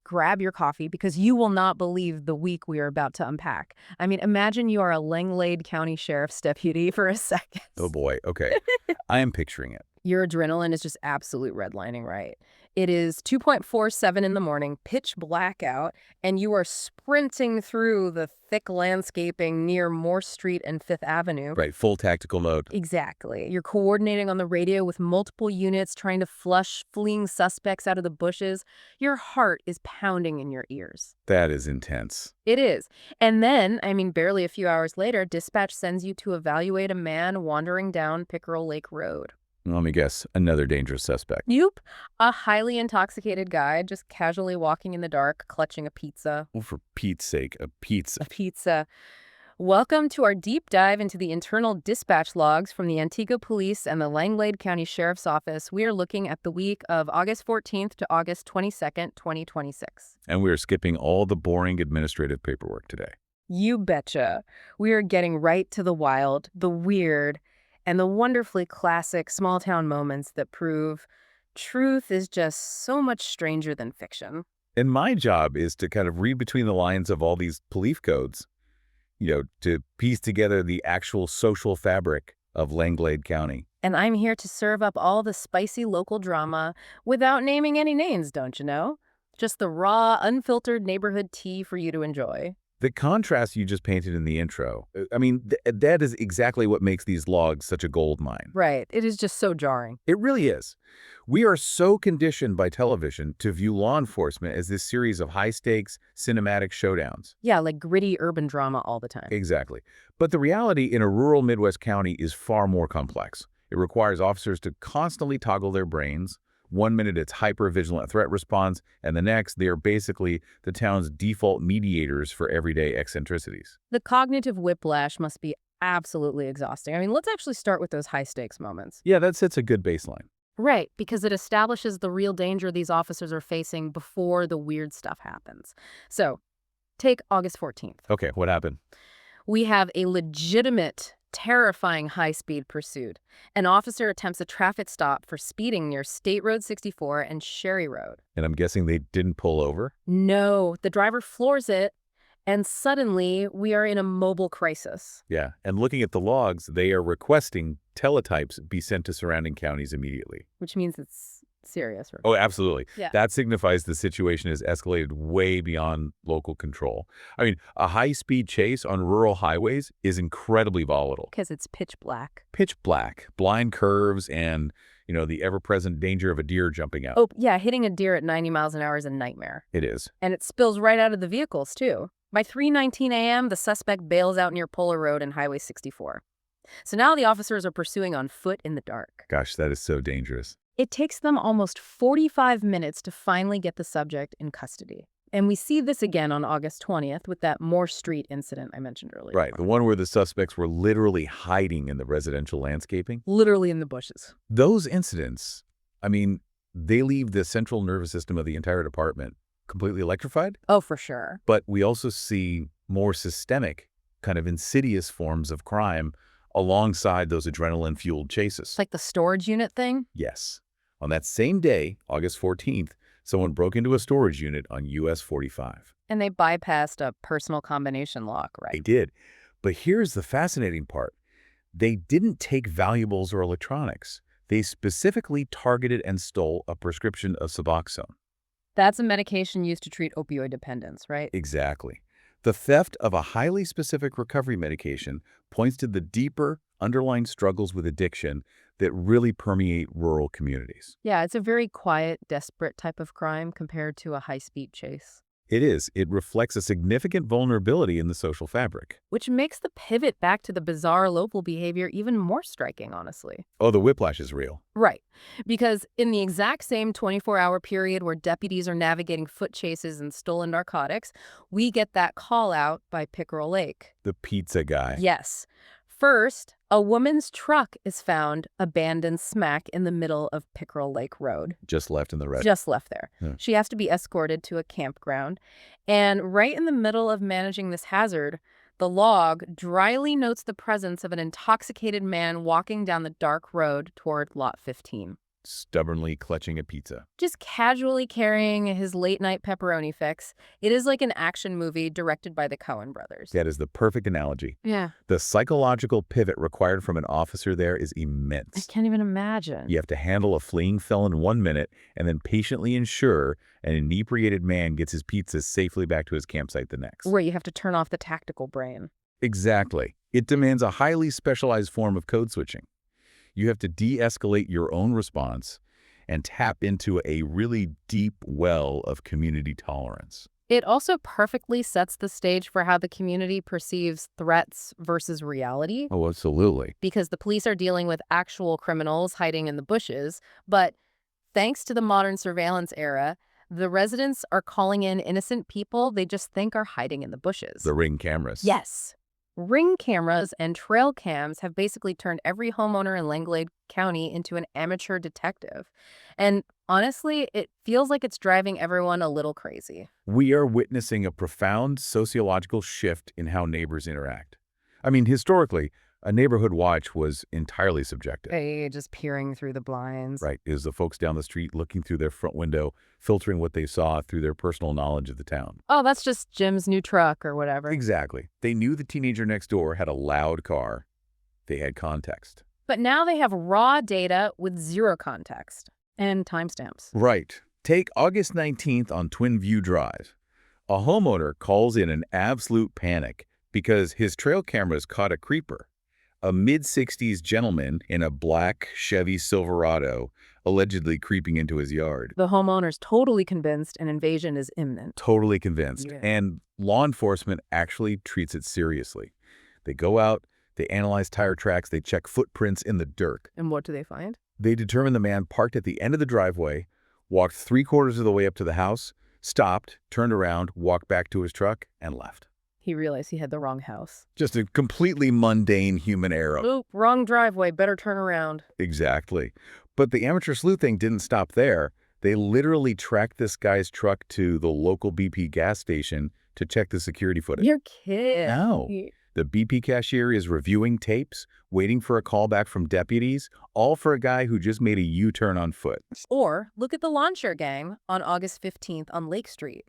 grab your coffee because you will not believe the week we are about to unpack. I mean, imagine you are a Langlade County Sheriff's deputy for a second. Oh boy, okay. I am picturing it. Your adrenaline is just absolute redlining, right? It is 2:47 in the morning, pitch black out, and you are sprinting through the thick landscaping near Morse Street and Fifth Avenue. Right, full tactical mode. Exactly. You're coordinating on the radio with multiple units trying to flush fleeing suspects out of the bushes. Your heart is pounding in your ears. That is intense. It is. And then, I mean, barely a few hours later, dispatch sends you to evaluate a man wandering down Pickerel Lake Road. Let me guess, another dangerous suspect. Nope. A highly intoxicated guy just casually walking in the dark, clutching a pizza. Well, for Pete's sake, a pizza. A pizza. Welcome to our deep dive into the internal dispatch logs from the Antigo Police and the Langlade County Sheriff's Office. We are looking at the week of August 14th to August 22nd, 2026. And we are skipping all the boring administrative paperwork today. You betcha. We are getting right to the wild, the weird, and the wonderfully classic small-town moments that prove truth is just so much stranger than fiction. And my job is to kind of read between the lines of all these police codes, to piece together the actual social fabric of Langlade County. And I'm here to serve up all the spicy local drama without naming any names, don't you know? Just the raw, unfiltered neighborhood tea for you to enjoy. The contrast you just painted in the intro, I mean, that is exactly what makes these logs such a gold mine. Right. It is just so jarring. It really is. We are so conditioned by television to view law enforcement as this series of high-stakes, cinematic showdowns. Yeah, like gritty urban drama all the time. Exactly. But the reality in a rural Midwest county is far more complex. It requires officers to constantly toggle their brains. One minute it's hyper-vigilant threat response, and the next they are basically the town's default mediators for everyday eccentricities. The cognitive whiplash must be absolutely exhausting. I mean, let's actually start with those high-stakes moments. Yeah, that sets a good baseline. Right, because it establishes the real danger these officers are facing before the weird stuff happens. So, take August 14th. Okay, what happened? We have a legitimate, terrifying high-speed pursuit. An officer attempts a traffic stop for speeding near State Road 64 and Sherry Road. And I'm guessing they didn't pull over? No, the driver floors it, and suddenly we are in a mobile crisis. Yeah, and looking at the logs, they are requesting teletypes be sent to surrounding counties immediately. Which means it's serious. Right? Oh, absolutely. Yeah. That signifies the situation has escalated way beyond local control. I mean, a high-speed chase on rural highways is incredibly volatile. Because it's pitch black. Pitch black, blind curves, and, the ever-present danger of a deer jumping out. Oh, yeah, hitting a deer at 90 miles an hour is a nightmare. It is. And it spills right out of the vehicles, too. By 3:19 a.m., the suspect bails out near Polar Road and Highway 64. So now the officers are pursuing on foot in the dark. Gosh, that is so dangerous. It takes them almost 45 minutes to finally get the subject in custody. And we see this again on August 20th with that Morse Street incident I mentioned earlier. Right, the one where the suspects were literally hiding in the residential landscaping. Literally in the bushes. Those incidents, I mean, they leave the central nervous system of the entire department completely electrified. Oh, for sure. But we also see more systemic, kind of insidious forms of crime alongside those adrenaline-fueled chases. Like the storage unit thing? Yes. On that same day, August 14th, someone broke into a storage unit on US 45. And they bypassed a personal combination lock, They right? did. But here's the fascinating part. They didn't take valuables or electronics. They specifically targeted and stole a prescription of Suboxone. That's a medication used to treat opioid dependence, right? Exactly. The theft of a highly specific recovery medication points to the deeper underlying struggles with addiction that really permeate rural communities. Yeah, it's a very quiet, desperate type of crime compared to a high-speed chase. It is. It reflects a significant vulnerability in the social fabric. Which makes the pivot back to the bizarre local behavior even more striking, honestly. Oh, the whiplash is real. Right. Because in the exact same 24-hour period where deputies are navigating foot chases and stolen narcotics, we get that call out by Pickerel Lake. The pizza guy. Yes. First, a woman's truck is found abandoned smack in the middle of Pickerel Lake Road. Just left in the red. Just left there. Yeah. She has to be escorted to a campground. And right in the middle of managing this hazard, the log dryly notes the presence of an intoxicated man walking down the dark road toward Lot 15. stubbornly clutching a pizza. Just casually carrying his late-night pepperoni fix. It is like an action movie directed by the Coen brothers. That is the perfect analogy. Yeah. The psychological pivot required from an officer there is I immense. can't even imagine. You have to handle a fleeing felon 1 minute and then patiently ensure an inebriated man gets his pizza safely back to his campsite the next. Where you have to turn off the tactical brain. Exactly. It demands a highly specialized form of code switching. You have to de-escalate your own response and tap into a really deep well of community tolerance. It also perfectly sets the stage for how the community perceives threats versus reality, Oh, absolutely. because the police are dealing with actual criminals hiding in the bushes, but thanks to the modern surveillance era, the residents are calling in innocent people they just think are hiding in the bushes. The Ring cameras. Yes. Ring cameras and trail cams have basically turned every homeowner in Langlade County into an amateur detective. And honestly, it feels like it's driving everyone a little crazy. We are witnessing a profound sociological shift in how neighbors interact. I mean, historically, a neighborhood watch was entirely subjective. Hey, just peering through the blinds. Right, is the folks down the street looking through their front window, filtering what they saw through their personal knowledge of the town. Oh, that's just Jim's new truck or whatever. Exactly. They knew the teenager next door had a loud car. They had context. But now they have raw data with zero context and timestamps. Right. Take August 19th on Twin View Drive. A homeowner calls in an absolute panic because his trail cameras caught a creeper. A mid-60s gentleman in a black Chevy Silverado allegedly creeping into his yard. The homeowner's totally convinced an invasion is imminent. Totally convinced. Yeah. And law enforcement actually treats it seriously. They go out, they analyze tire tracks, they check footprints in the dirt. And what do they find? They determine the man parked at the end of the driveway, walked 3/4 of the way up to the house, stopped, turned around, walked back to his truck, and left. He realized he had the wrong house. Just a completely mundane human error. Oop, wrong driveway, better turn around. Exactly. But the amateur sleuthing didn't stop there. They literally tracked this guy's truck to the local BP gas station to check the security footage. You're kidding. No. The BP cashier is reviewing tapes, waiting for a call back from deputies, all for a guy who just made a U-turn on foot. Or look at the lawn chair gang on August 15th on Lake Street.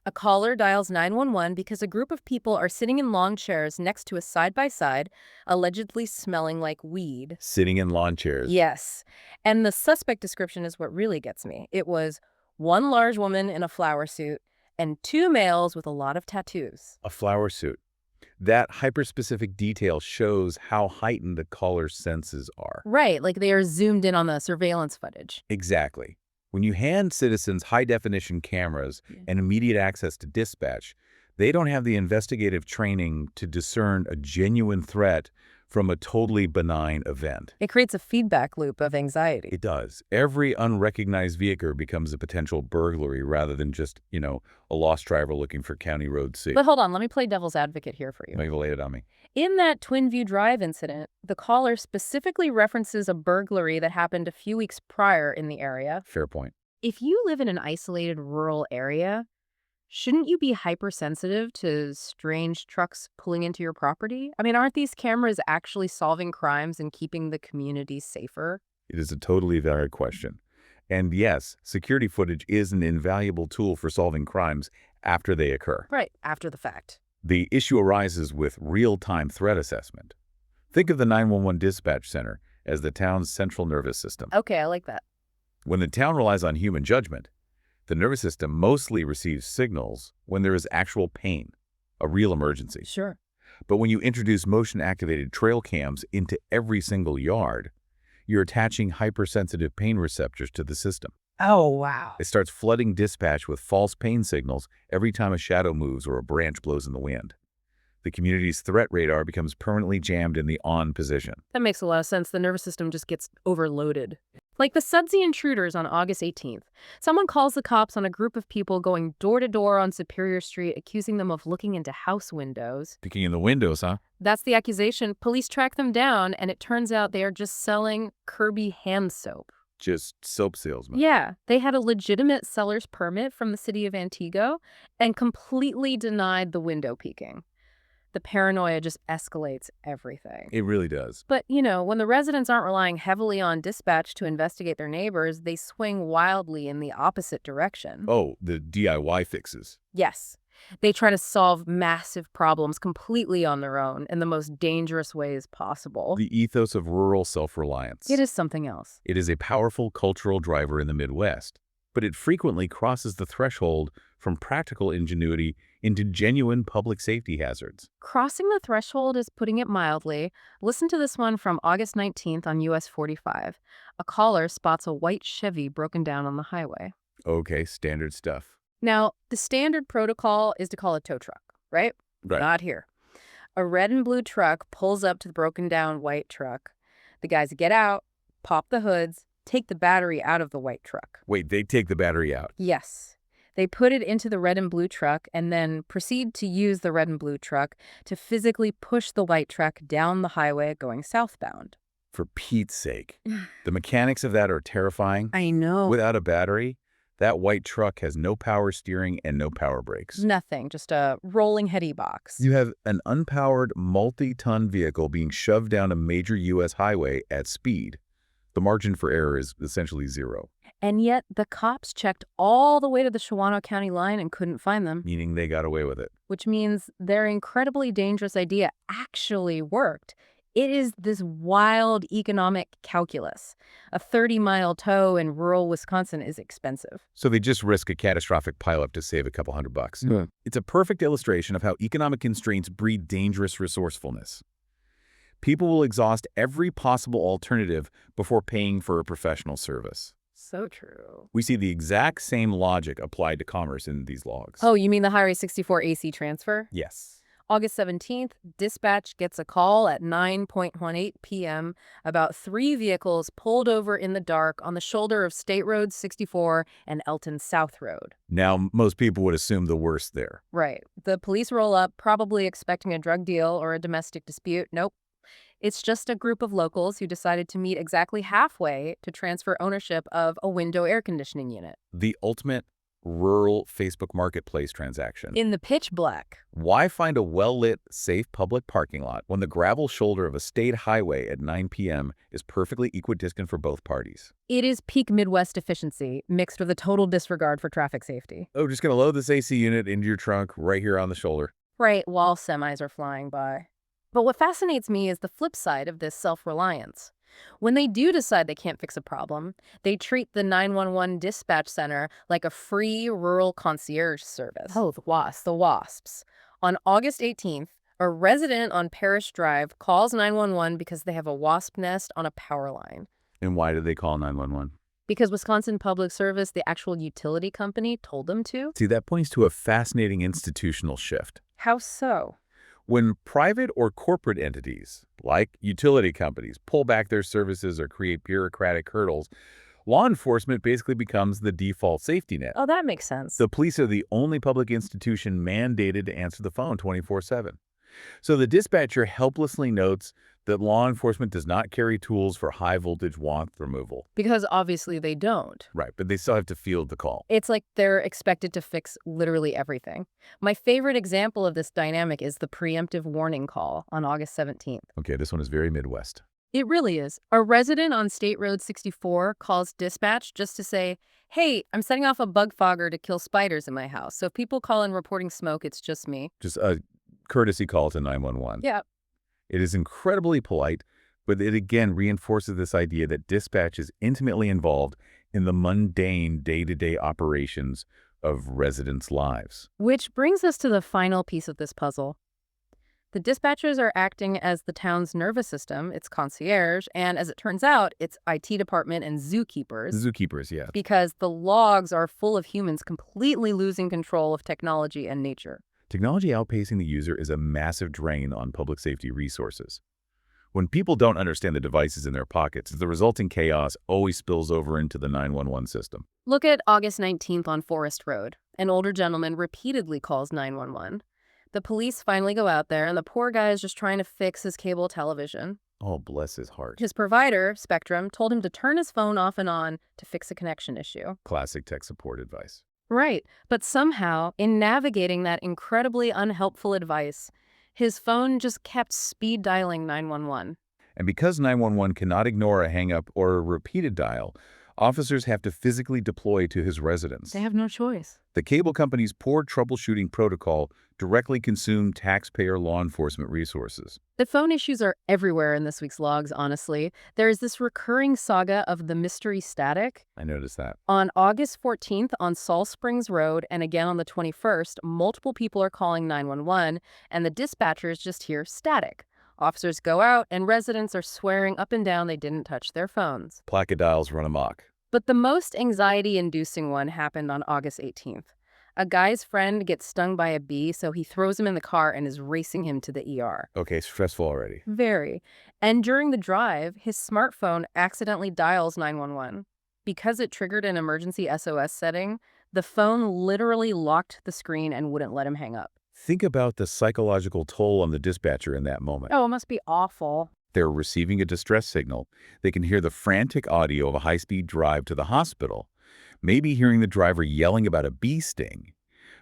A caller dials 911 because a group of people are sitting in lawn chairs next to a side-by-side, allegedly smelling like weed. Sitting in lawn chairs. Yes. And the suspect description is what really gets me. It was one large woman in a flower suit and two males with a lot of tattoos. A flower suit. That hyper-specific detail shows how heightened the caller's senses are. Right, like they are zoomed in on the surveillance footage. Exactly. When you hand citizens high-definition cameras and immediate access to dispatch, they don't have the investigative training to discern a genuine threat from a totally benign event. It creates a feedback loop of anxiety. It does. Every unrecognized vehicle becomes a potential burglary rather than just, a lost driver looking for County Road C. But hold on, let me play devil's advocate here for you. Maybe lay it on me. In that Twin View Drive incident, the caller specifically references a burglary that happened a few weeks prior in the area. Fair point. If you live in an isolated rural area, shouldn't you be hypersensitive to strange trucks pulling into your property? I mean, aren't these cameras actually solving crimes and keeping the community safer? It is a totally valid question. And yes, security footage is an invaluable tool for solving crimes after they occur. Right, after the fact. The issue arises with real-time threat assessment. Think of the 911 dispatch center as the town's central nervous system. Okay, I like that. When the town relies on human judgment, the nervous system mostly receives signals when there is actual pain, a real emergency. Sure. But when you introduce motion-activated trail cams into every single yard, you're attaching hypersensitive pain receptors to the system. Oh, wow. It starts flooding dispatch with false pain signals every time a shadow moves or a branch blows in the wind. The community's threat radar becomes permanently jammed in the on position. That makes a lot of sense. The nervous system just gets overloaded. Like the Sudsy intruders on August 18th. Someone calls the cops on a group of people going door to door on Superior Street, accusing them of looking into house windows. Peeking in the windows, huh? That's the accusation. Police track them down, and it turns out they are just selling Kirby hand soap. Just soap salesmen. Yeah, they had a legitimate seller's permit from the city of Antigo and completely denied the window peeking. The paranoia just escalates everything. It really does. But, when the residents aren't relying heavily on dispatch to investigate their neighbors, they swing wildly in the opposite direction. Oh, the DIY fixes. Yes. They try to solve massive problems completely on their own in the most dangerous ways possible. The ethos of rural self-reliance. It is something else. It is a powerful cultural driver in the Midwest, but it frequently crosses the threshold from practical ingenuity into genuine public safety hazards. Crossing the threshold is putting it mildly. Listen to this one from August 19th on US 45. A caller spots a white Chevy broken down on the highway. Okay, standard stuff. Now, the standard protocol is to call a tow truck, right? Right. Not here. A red and blue truck pulls up to the broken down white truck. The guys get out, pop the hoods, take the battery out of the white truck. Wait, they take the battery out. Yes. They put it into the red and blue truck and then proceed to use the red and blue truck to physically push the white truck down the highway going southbound. For Pete's sake. The mechanics of that are terrifying. I know. Without a battery, that white truck has no power steering and no power brakes. Nothing, just a rolling heady box. You have an unpowered, multi-ton vehicle being shoved down a major U.S. highway at speed. The margin for error is essentially zero. And yet the cops checked all the way to the Shawano County line and couldn't find them. Meaning they got away with it. Which means their incredibly dangerous idea actually worked. It is this wild economic calculus. A 30-mile tow in rural Wisconsin is expensive. So they just risk a catastrophic pileup to save a couple $100. Yeah. It's a perfect illustration of how economic constraints breed dangerous resourcefulness. People will exhaust every possible alternative before paying for a professional service. So true. We see the exact same logic applied to commerce in these logs. Oh, you mean the Highway 64 AC transfer? Yes. August 17th, dispatch gets a call at 9:18 p.m. about 3 vehicles pulled over in the dark on the shoulder of State Road 64 and Elton South Road. Now, most people would assume the worst there. Right. The police roll up, probably expecting a drug deal or a domestic dispute. Nope. It's just a group of locals who decided to meet exactly halfway to transfer ownership of a window air conditioning unit. The ultimate rural Facebook marketplace transaction. In the pitch black. Why find a well-lit, safe public parking lot when the gravel shoulder of a state highway at 9 p.m. is perfectly equidistant for both parties? It is peak Midwest efficiency mixed with a total disregard for traffic safety. Oh, just gonna load this AC unit into your trunk right here on the shoulder. Right, while semis are flying by. But what fascinates me is the flip side of this self-reliance. When they do decide they can't fix a problem, they treat the 911 dispatch center like a free rural concierge service. Oh, the WASPs. The WASPs. On August 18th, a resident on Parish Drive calls 911 because they have a wasp nest on a power line. And why did they call 911? Because Wisconsin Public Service, the actual utility company, told them to. See, that points to a fascinating institutional shift. How so? When private or corporate entities, like utility companies, pull back their services or create bureaucratic hurdles, law enforcement basically becomes the default safety net. Oh, that makes sense. The police are the only public institution mandated to answer the phone 24/7. So the dispatcher helplessly notes that law enforcement does not carry tools for high-voltage wasp removal. Because obviously they don't. Right, but they still have to field the call. It's like they're expected to fix literally everything. My favorite example of this dynamic is the preemptive warning call on August 17th. Okay, this one is very Midwest. It really is. A resident on State Road 64 calls dispatch just to say, hey, I'm setting off a bug fogger to kill spiders in my house. So if people call in reporting smoke, it's just me. Just a courtesy call to 911. Yeah. It is incredibly polite, but it again reinforces this idea that dispatch is intimately involved in the mundane day-to-day operations of residents' lives. Which brings us to the final piece of this puzzle. The dispatchers are acting as the town's nervous system, its concierge, and as it turns out, its IT department and zookeepers. Zookeepers, yeah. Because the logs are full of humans completely losing control of technology and nature. Technology outpacing the user is a massive drain on public safety resources. When people don't understand the devices in their pockets, the resulting chaos always spills over into the 911 system. Look at August 19th on Forest Road. An older gentleman repeatedly calls 911. The police finally go out there, and the poor guy is just trying to fix his cable television. Oh, bless his heart. His provider, Spectrum, told him to turn his phone off and on to fix a connection issue. Classic tech support advice. Right, but somehow, in navigating that incredibly unhelpful advice, His phone just kept speed dialing 911. And because 911 cannot ignore a hang-up or a repeated dial, officers have to physically deploy to his residence. They have no choice. The cable company's poor troubleshooting protocol directly consumed taxpayer law enforcement resources. The phone issues are everywhere in this week's logs, honestly. There is this recurring saga of the mystery static. I noticed that. On August 14th on Salt Springs Road and again on the 21st, multiple people are calling 911 and the dispatchers just hear static. Officers go out and residents are swearing up and down they didn't touch their phones. Placa dials run amok. But the most anxiety-inducing one happened on August 18th. A guy's friend gets stung by a bee, so he throws him in the car and is racing him to the ER. Okay, stressful already. Very. And during the drive, his smartphone accidentally dials 911. Because it triggered an emergency SOS setting, the phone literally locked the screen and wouldn't let him hang up. Think about the psychological toll on the dispatcher in that moment. Oh, it must be awful. They're receiving a distress signal. They can hear the frantic audio of a high-speed drive to the hospital, maybe hearing the driver yelling about a bee sting,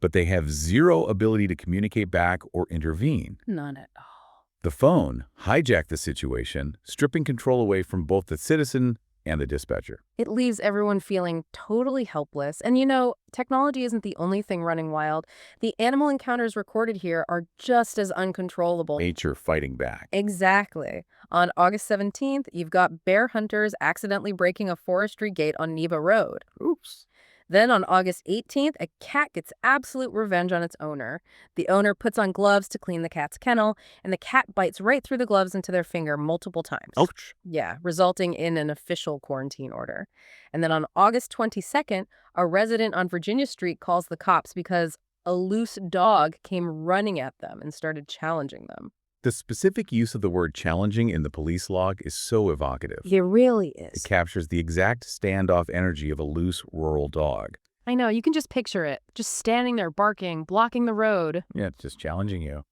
but they have zero ability to communicate back or intervene. None at all. The phone hijacked the situation, stripping control away from both the citizen and the dispatcher. It leaves everyone feeling totally helpless. And you know, technology isn't the only thing running wild. The animal encounters recorded here are just as uncontrollable. Nature fighting back. Exactly. On August 17th, you've got bear hunters accidentally breaking a forestry gate on Neva Road. Oops. Then on August 18th, a cat gets absolute revenge on its owner. The owner puts on gloves to clean the cat's kennel, and the cat bites right through the gloves into their finger multiple times. Ouch. Yeah, resulting in an official quarantine order. And then on August 22nd, a resident on Virginia Street calls the cops because a loose dog came running at them and started challenging them. The specific use of the word challenging in the police log is so evocative. It really It is. captures the exact standoff energy of a loose rural dog. I know, you can just picture it. Just standing there barking, blocking the road. Yeah, it's just challenging you.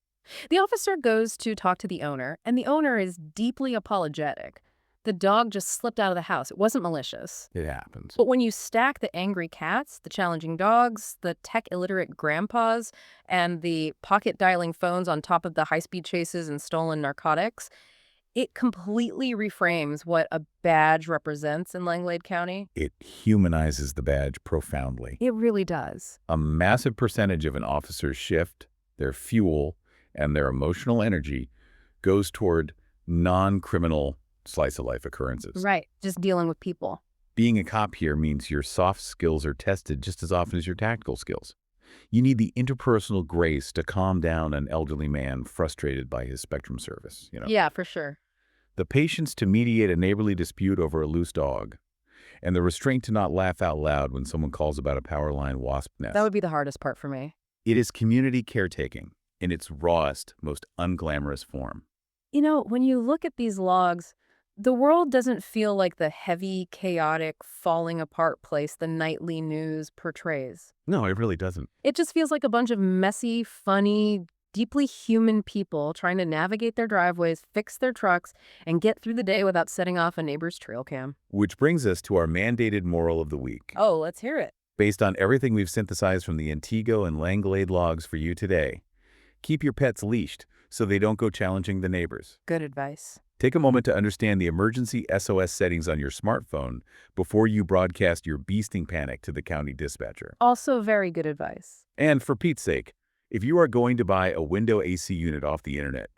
The officer goes to talk to the owner, and the owner is deeply apologetic. The dog just slipped out of the house. It wasn't malicious. It happens. But when you stack the angry cats, the challenging dogs, the tech-illiterate grandpas, and the pocket-dialing phones on top of the high-speed chases and stolen narcotics, it completely reframes what a badge represents in Langlade County. It humanizes the badge profoundly. It really does. A massive percentage of an officer's shift, their fuel, and their emotional energy goes toward non-criminal slice-of-life occurrences. Right, just dealing with people. Being a cop here means your soft skills are tested just as often as your tactical skills. You need the interpersonal grace to calm down an elderly man frustrated by his Spectrum service, Yeah, for sure. The patience to mediate a neighborly dispute over a loose dog, and the restraint to not laugh out loud when someone calls about a power line wasp nest. That would be the hardest part for me. It is community caretaking in its rawest, most unglamorous form. You know, when you look at these logs, the world doesn't feel like the heavy, chaotic, falling apart place the nightly news portrays. No, it really doesn't. It just feels like a bunch of messy, funny, deeply human people trying to navigate their driveways, fix their trucks, and get through the day without setting off a neighbor's trail cam. Which brings us to our mandated moral of the week. Oh, let's hear it. Based on everything we've synthesized from the Antigo and Langlade logs for you today, keep your pets leashed so they don't go challenging the neighbors. Good advice. Take a moment to understand the emergency SOS settings on your smartphone before you broadcast your beasting panic to the county dispatcher. Also very good advice. And for Pete's sake, if you are going to buy a window AC unit off the internet,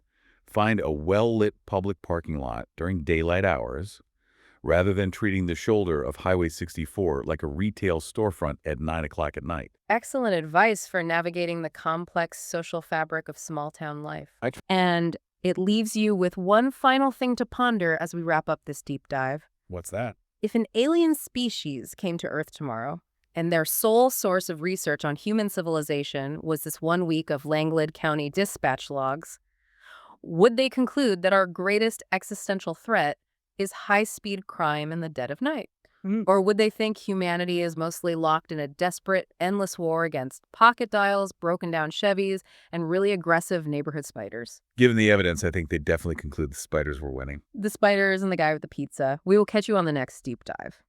find a well-lit public parking lot during daylight hours, rather than treating the shoulder of Highway 64 like a retail storefront at 9 o'clock at night. Excellent advice for navigating the complex social fabric of small-town life. And it leaves you with one final thing to ponder as we wrap up this deep dive. What's that? If an alien species came to Earth tomorrow, and their sole source of research on human civilization was this 1 week of Langlade County dispatch logs, would they conclude that our greatest existential threat is high-speed crime in the dead of night? Or would they think humanity is mostly locked in a desperate, endless war against pocket dials, broken-down Chevys, and really aggressive neighborhood spiders? Given the evidence, I think they definitely conclude the spiders were winning. The spiders and the guy with the pizza. We will catch you on the next deep dive.